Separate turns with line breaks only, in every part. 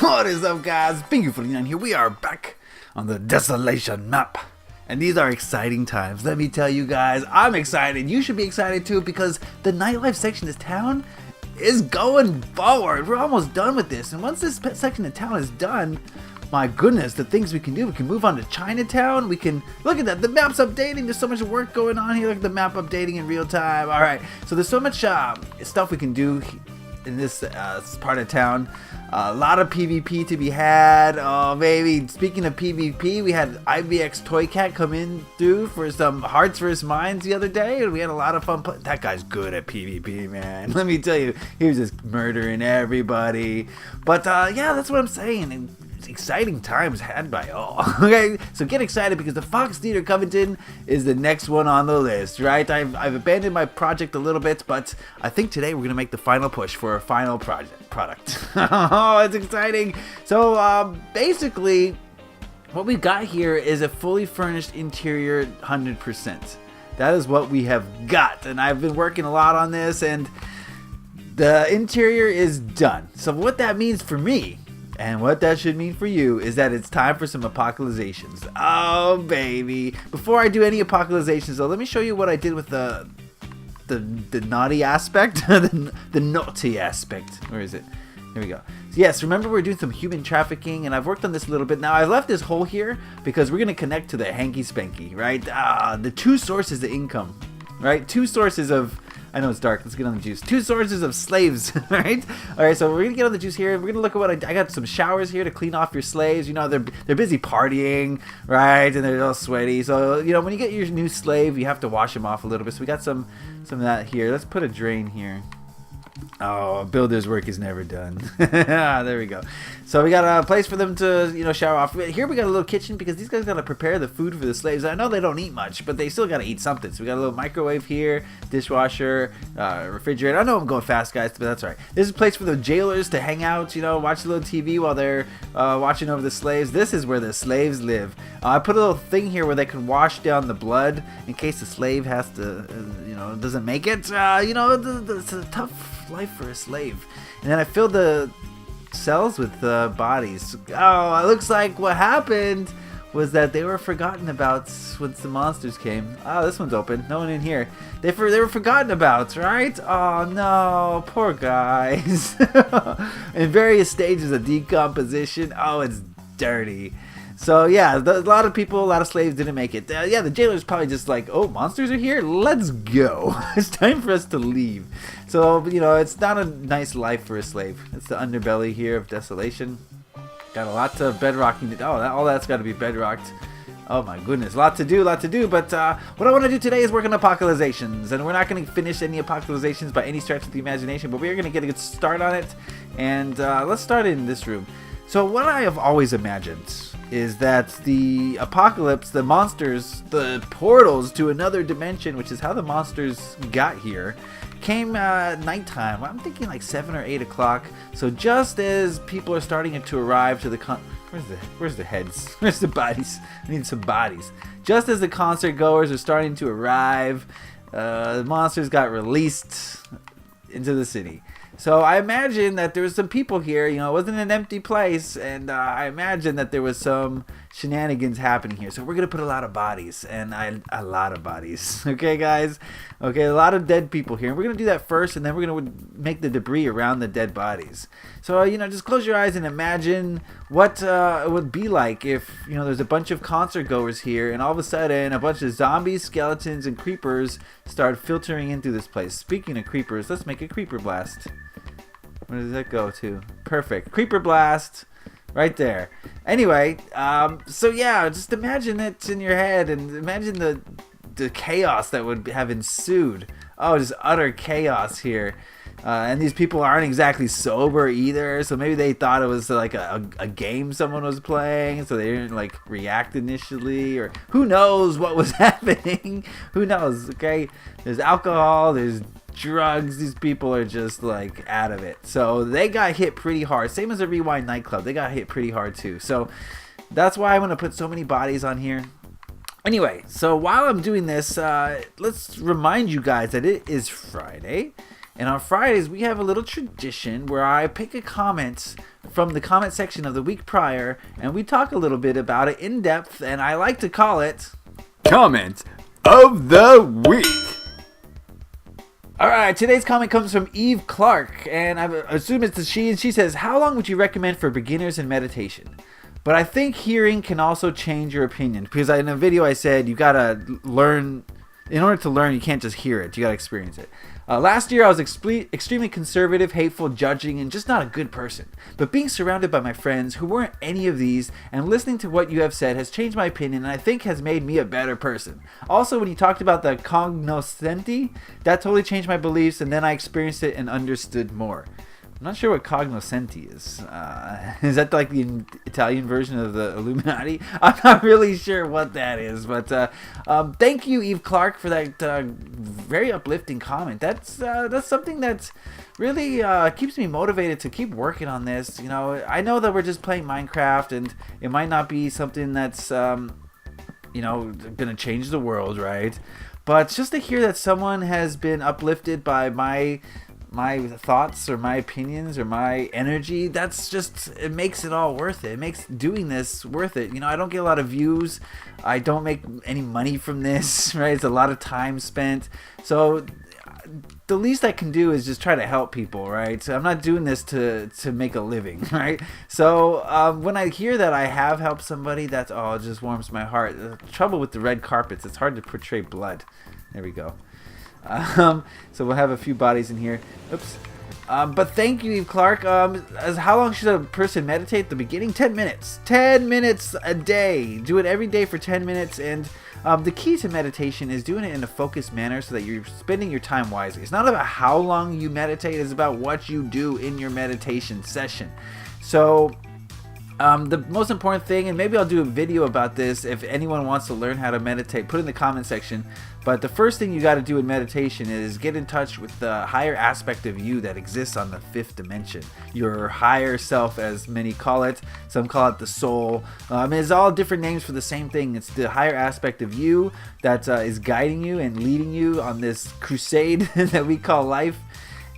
What is up, guys? Beancrew49 here. We are back on the Desolation map. And these are exciting times. Let me tell you guys, I'm excited. You should be excited too, because the nightlife section of this town is going forward. We're almost done with this. And once this section of town is done, my goodness, the things we can do. We can move on to Chinatown. We can, look at that, the map's updating. There's so much work going on here. Look at the map updating in real time. All right, so there's so much stuff we can do in this part of town. A lot of PvP to be had. Oh, baby. Speaking of PvP, we had IBX Toy Cat come in through for some Hearts vs. Minds the other day, and we had a lot of fun. That guy's good at PvP, man. Let me tell you, he was just murdering everybody. But yeah, that's what I'm saying. Exciting times had by all. Okay, so get excited because the Fox Theater Coveton is the next one on the list, right? I've abandoned my project a little bit, but I think today we're gonna make the final push for a final product. Oh, it's exciting. So basically, what we got here is a fully furnished interior, 100%. That is what we have got, and I've been working a lot on this, and the interior is done. So what that means for me, and what that should mean for you, is that it's time for some apocalyptizations. Oh, baby. Before I do any apocalyptizations, though, let me show you what I did with the naughty aspect. the naughty aspect. Where is it? Here we go. So yes, remember we're doing some human trafficking, and I've worked on this a little bit. Now, I left this hole here because we're going to connect to the hanky-spanky, right? The two sources of income, right? Two sources of... I know it's dark. Let's get on the juice. Two sources of slaves, right? All right, so we're gonna get on the juice here. We're gonna look at what I got. Some showers here to clean off your slaves. You know, they're busy partying, right? And they're all sweaty. So you know, when you get your new slave, you have to wash them off a little bit. So we got some of that here. Let's put a drain here. Oh, builder's work is never done. There we go. So we got a place for them to, you know, shower off. Here we got a little kitchen because these guys got to prepare the food for the slaves. I know they don't eat much, but they still got to eat something. So we got a little microwave here, dishwasher, refrigerator. I know I'm going fast, guys, but that's all right. This is a place for the jailers to hang out, you know, watch a little TV while they're watching over the slaves. This is where the slaves live. I put a little thing here where they can wash down the blood in case the slave has to, you know, doesn't make it. You know, it's a tough life for a slave. And then I filled the cells with bodies. Oh, it looks like what happened was that they were forgotten about once the monsters came. Oh, this one's open. No one in here. They were forgotten about, right? Oh no, poor guys. In various stages of decomposition. Oh, it's dirty. So yeah, a lot of people, a lot of slaves didn't make it. Yeah, the jailer's probably just like, oh, monsters are here? Let's go. It's time for us to leave. So, you know, it's not a nice life for a slave. It's the underbelly here of Desolation. Got a lot of bedrocking to do. Oh, all that's got to be bedrocked. Oh my goodness, a lot to do. But what I want to do today is work on apocalyptizations. And we're not going to finish any apocalyptizations by any stretch of the imagination, but we're going to get a good start on it. And let's start in this room. So what I have always imagined is that the apocalypse, the monsters, the portals to another dimension, which is how the monsters got here, came nighttime. I'm thinking like 7 or 8 o'clock. So just as people are starting to arrive to the where's the heads? Where's the bodies? I need some bodies. Just as the concert goers are starting to arrive, the monsters got released into the city. So I imagine that there was some people here, you know, it wasn't an empty place, and I imagine that there was some shenanigans happening here. So we're going to put a lot of bodies, and a lot of bodies. Okay, guys? Okay, a lot of dead people here. And we're going to do that first, and then we're going to make the debris around the dead bodies. So, you know, just close your eyes and imagine what it would be like if, you know, there's a bunch of concert goers here, and all of a sudden a bunch of zombies, skeletons, and creepers start filtering into this place. Speaking of creepers, let's make a creeper blast. Where does that go to? Perfect. Creeper blast. Right there. Anyway, so yeah, just imagine it in your head and imagine the chaos that would have ensued. Oh, just utter chaos here. And these people aren't exactly sober either, so maybe they thought it was like a game someone was playing, so they didn't like react initially, or who knows what was happening. Who knows, okay? There's alcohol, there's drugs. These people are just like out of it. So they got hit pretty hard. Same as a Rewind nightclub. They got hit pretty hard too. So that's why I'm going to put so many bodies on here. Anyway, so while I'm doing this, let's remind you guys that it is Friday. And on Fridays, we have a little tradition where I pick a comment from the comment section of the week prior, and we talk a little bit about it in depth, and I like to call it
Comment of the Week.
Alright, today's comment comes from Eve Clark, and I assume it's a she, and she says, how long would you recommend for beginners in meditation? But I think hearing can also change your opinion, because in a video I said you gotta learn. In order to learn, you can't just hear it, you gotta experience it. Last year I was extremely conservative, hateful, judging, and just not a good person. But being surrounded by my friends who weren't any of these and listening to what you have said has changed my opinion and I think has made me a better person. Also, when you talked about the cognoscenti, that totally changed my beliefs, and then I experienced it and understood more. I'm not sure what cognoscenti is. Is that like the Italian version of the Illuminati? I'm not really sure what that is. But thank you, Eve Clark, for that very uplifting comment. That's something that really keeps me motivated to keep working on this. You know, I know that we're just playing Minecraft, and it might not be something that's gonna change the world, right? But just to hear that someone has been uplifted by my thoughts or my opinions or my energy, it makes it all worth it. It makes doing this worth it. You know, I don't get a lot of views. I don't make any money from this, right? It's a lot of time spent. So the least I can do is just try to help people, right? So I'm not doing this to make a living, right? So when I hear that I have helped somebody, it just warms my heart. The trouble with the red carpets, it's hard to portray blood. There we go. So we'll have a few bodies in here. Oops. But thank you, Eve Clark. As how long should a person meditate at the beginning? 10 minutes. 10 minutes a day. Do it every day for 10 minutes. And the key to meditation is doing it in a focused manner so that you're spending your time wisely. It's not about how long you meditate. It's about what you do in your meditation session. So the most important thing, and maybe I'll do a video about this if anyone wants to learn how to meditate, put it in the comment section. But the first thing you got to do in meditation is get in touch with the higher aspect of you that exists on the fifth dimension. Your higher self, as many call it. Some call it the soul. It's all different names for the same thing. It's the higher aspect of you that is guiding you and leading you on this crusade that we call life.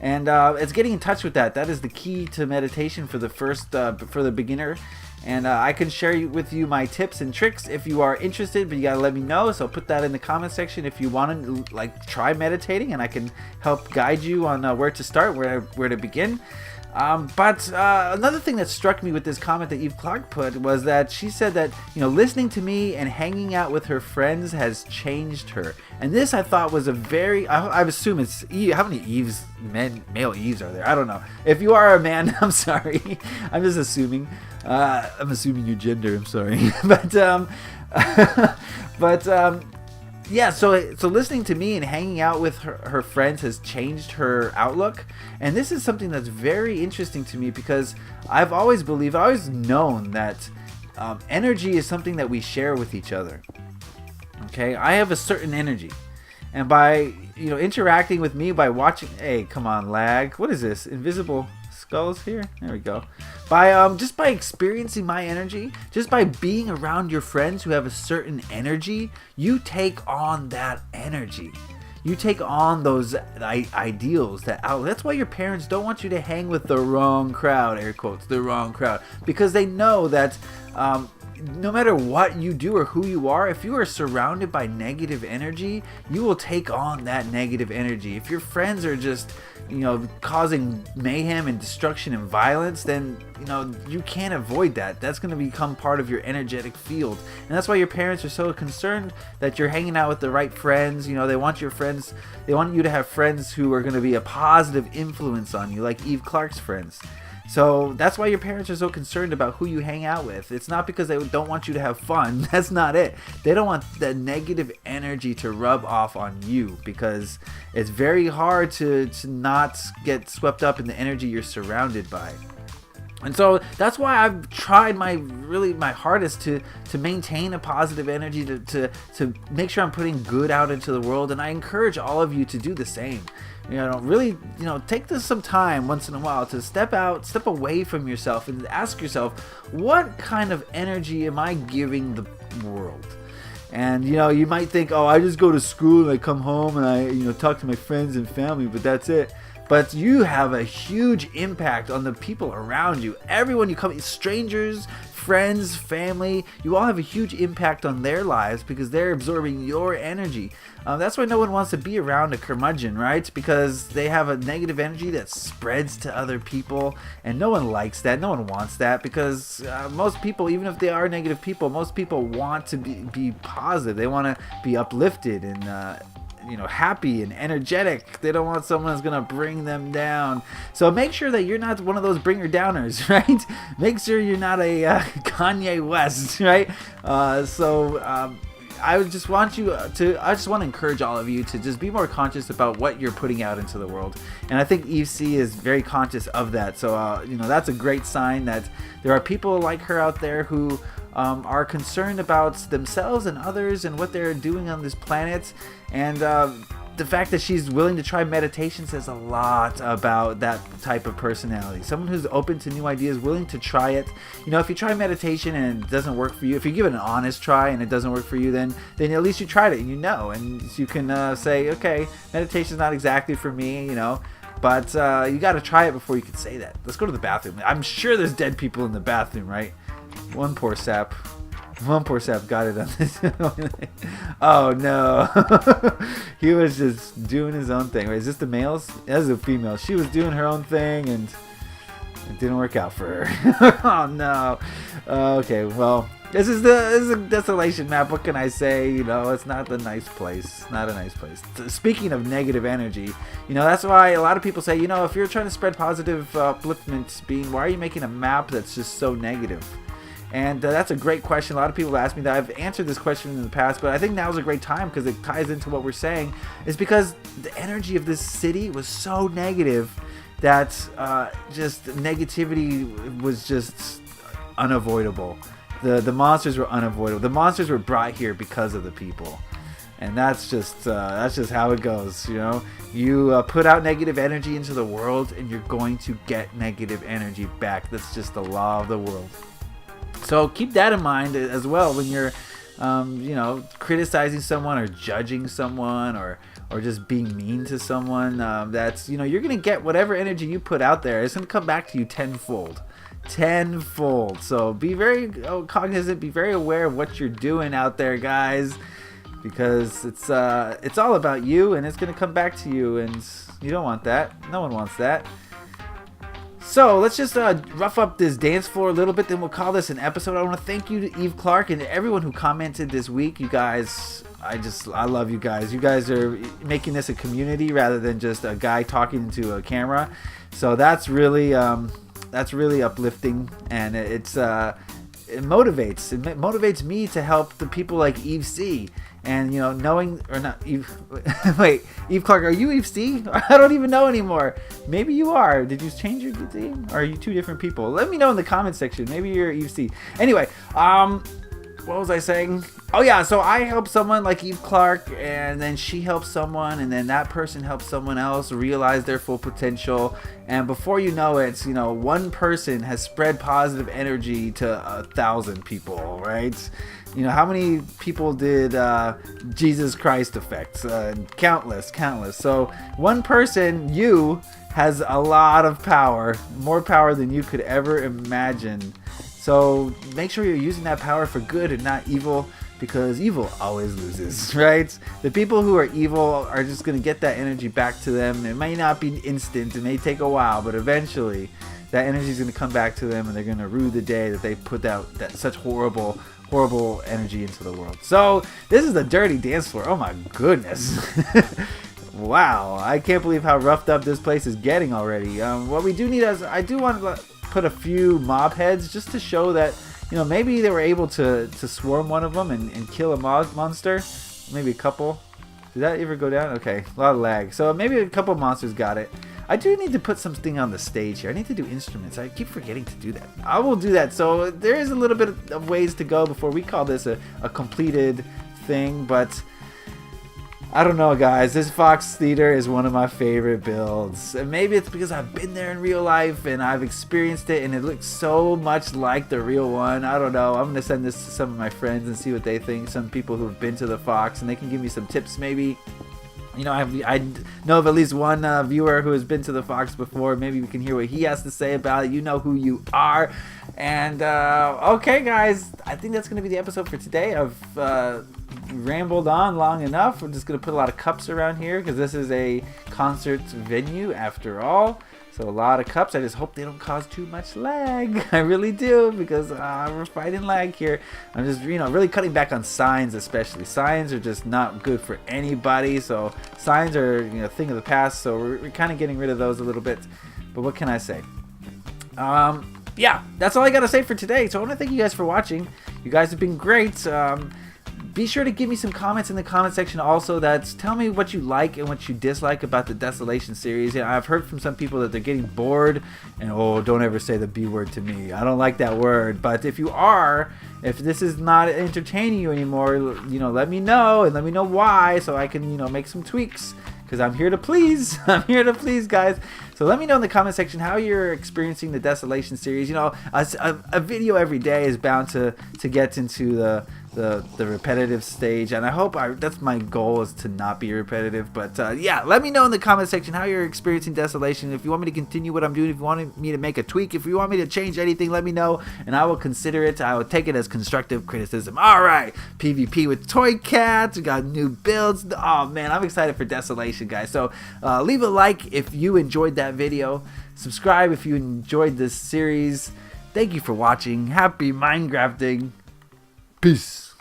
And it's getting in touch with that. That is the key to meditation for the for the beginner. And I can share with you my tips and tricks if you are interested, but you gotta let me know. So put that in the comment section if you want to try meditating, and I can help guide you on where to start, where to begin. But another thing that struck me with this comment that Eve Clark put was that she said that, listening to me and hanging out with her friends has changed her. And this I thought was I assume it's how many Eves, male Eves are there? I don't know. If you are a man, I'm sorry. I'm just assuming. I'm assuming your gender. I'm sorry. Yeah, so listening to me and hanging out with her friends has changed her outlook. And this is something that's very interesting to me because I've always known that energy is something that we share with each other. Okay, I have a certain energy. And by, interacting with me, by watching, hey, come on, lag. What is this? Invisible skulls here? There we go. Just by experiencing my energy, just by being around your friends who have a certain energy, you take on that energy. You take on those ideals. That's why your parents don't want you to hang with the wrong crowd, air quotes, the wrong crowd, because they know that no matter what you do or who you are, if you are surrounded by negative energy, you will take on that negative energy. If your friends are just, causing mayhem and destruction and violence, then, you can't avoid that. That's going to become part of your energetic field. And that's why your parents are so concerned that you're hanging out with the right friends. They want you to have friends who are going to be a positive influence on you, like Eve Clark's friends. So that's why your parents are so concerned about who you hang out with. It's not because they don't want you to have fun. That's not it. They don't want the negative energy to rub off on you, because it's very hard to not get swept up in the energy you're surrounded by. And so that's why I've tried my hardest to maintain a positive energy, to make sure I'm putting good out into the world. And I encourage all of you to do the same. Take some time once in a while to step away from yourself and ask yourself, what kind of energy am I giving the world? And you might think, oh, I just go to school and I come home and I talk to my friends and family, but that's it. but you have a huge impact on the people around you. Everyone you come, strangers, friends, family, you all have a huge impact on their lives because they're absorbing your energy. That's why no one wants to be around a curmudgeon, right? Because they have a negative energy that spreads to other people, and no one likes that. No one wants that because most people, even if they are negative people, most people want to be positive. They want to be uplifted and happy and energetic. They don't want someone that's gonna bring them down. So make sure that you're not one of those bringer downers, right? Make sure you're not a Kanye West, right? I just want to encourage all of you to just be more conscious about what you're putting out into the world. And I think Eve C is very conscious of that. So, that's a great sign that there are people like her out there who are concerned about themselves and others and what they're doing on this planet. And the fact that she's willing to try meditation says a lot about that type of personality. Someone who's open to new ideas, willing to try it. If you try meditation and it doesn't work for you, if you give it an honest try and it doesn't work for you, then at least you tried it, and you can say, okay, meditation's not exactly for me, but you got to try it before you can say that. Let's go to the bathroom. I'm sure there's dead people in the bathroom, right? One poor sap got it on this. Oh no. He was just doing his own thing. Wait, is this the males? That's a female. She was doing her own thing and it didn't work out for her. Oh no. Okay, well, this is a desolation map. What can I say? It's not a nice place. Not a nice place. Speaking of negative energy, that's why a lot of people say, if you're trying to spread positive upliftment, why are you making a map that's just so negative? And that's a great question. A lot of people ask me that. I've answered this question in the past, but I think now is a great time because it ties into what we're saying. Is because the energy of this city was so negative that just negativity was just unavoidable. The monsters were unavoidable. The monsters were brought here because of the people. And that's just how it goes, You put out negative energy into the world and you're going to get negative energy back. That's just the law of the world. So keep that in mind as well when you're, criticizing someone or judging someone or just being mean to someone. That's, you're going to get whatever energy you put out there. It's going to come back to you tenfold. So be very cognizant, be very aware of what you're doing out there, guys, because it's all about you and it's going to come back to you, and you don't want that. No one wants that. So let's just rough up this dance floor a little bit, then we'll call this an episode. I want to thank you to Eve Clark and everyone who commented this week. You guys, I love you guys. You guys are making this a community rather than just a guy talking into a camera. So that's really uplifting, and it motivates me to help the people like Eve C. And knowing or not Eve. Wait, Eve Clark, are you Eve C? I don't even know anymore. Maybe you are. Did you change your name? Or are you two different people? Let me know in the comment section. Maybe you're Eve C. Anyway, what was I saying? Oh yeah, so I help someone like Eve Clark, and then she helps someone, and then that person helps someone else realize their full potential. And before you know it, one person has spread positive energy to 1,000 people, right? How many people did Jesus Christ affect? Countless. So one person, you, has a lot of power, more power than you could ever imagine. So make sure you're using that power for good and not evil, because evil always loses, right? The people who are evil are just going to get that energy back to them. It may not be instant, it may take a while, but eventually that energy is going to come back to them, and they're going to rue the day that they put out that such horrible energy into the world. So this is the dirty dance floor. Oh my goodness. Wow, I can't believe how roughed up this place is getting already. What we do need is, I do want to put a few mob heads just to show that, maybe they were able to swarm one of them and kill a monster. Maybe a couple. Did that ever go down? Okay, a lot of lag. So maybe a couple monsters got it. I do need to put something on the stage here. I need to do instruments. I keep forgetting to do that. I will do that. So there is a little bit of ways to go before we call this a completed thing. But I don't know, guys. This Fox Theater is one of my favorite builds. And maybe it's because I've been there in real life and I've experienced it, and it looks so much like the real one. I don't know. I'm going to send this to some of my friends and see what they think. Some people who've been to the Fox, and they can give me some tips maybe. You know, I know of at least one viewer who has been to the Fox before. Maybe we can hear what he has to say about it. You know who you are. And, okay, guys, I think that's going to be the episode for today. I've rambled on long enough. We're just going to put a lot of cups around here because this is a concert venue after all. So a lot of cups. I just hope they don't cause too much lag. I really do, because we're fighting lag here. I'm just, really cutting back on signs, especially. Signs are just not good for anybody. So signs are, a thing of the past. So we're kind of getting rid of those a little bit. But what can I say? Yeah, that's all I got to say for today. So I want to thank you guys for watching. You guys have been great. Be sure to give me some comments in the comment section also. Tell me what you like and what you dislike about the Desolation series. I've heard from some people that they're getting bored, and don't ever say the B word to me. I don't like that word. But if this is not entertaining you anymore, let me know, and let me know why, so I can, make some tweaks. Because I'm here to please. I'm here to please, guys. So let me know in the comment section how you're experiencing the Desolation series. A video every day is bound to get into the repetitive stage, and I hope that's my goal, is to not be repetitive. But yeah, let me know in the comment section how you're experiencing Desolation. If you want me to continue what I'm doing, if you want me to make a tweak, if you want me to change anything, let me know, and I will consider it. I will take it as constructive criticism. All right, PvP with Toy Cats. We got new builds. Oh man, I'm excited for Desolation, guys. So leave a like if you enjoyed that video. Subscribe if you enjoyed this series. Thank you for watching. Happy Minecrafting. Peace.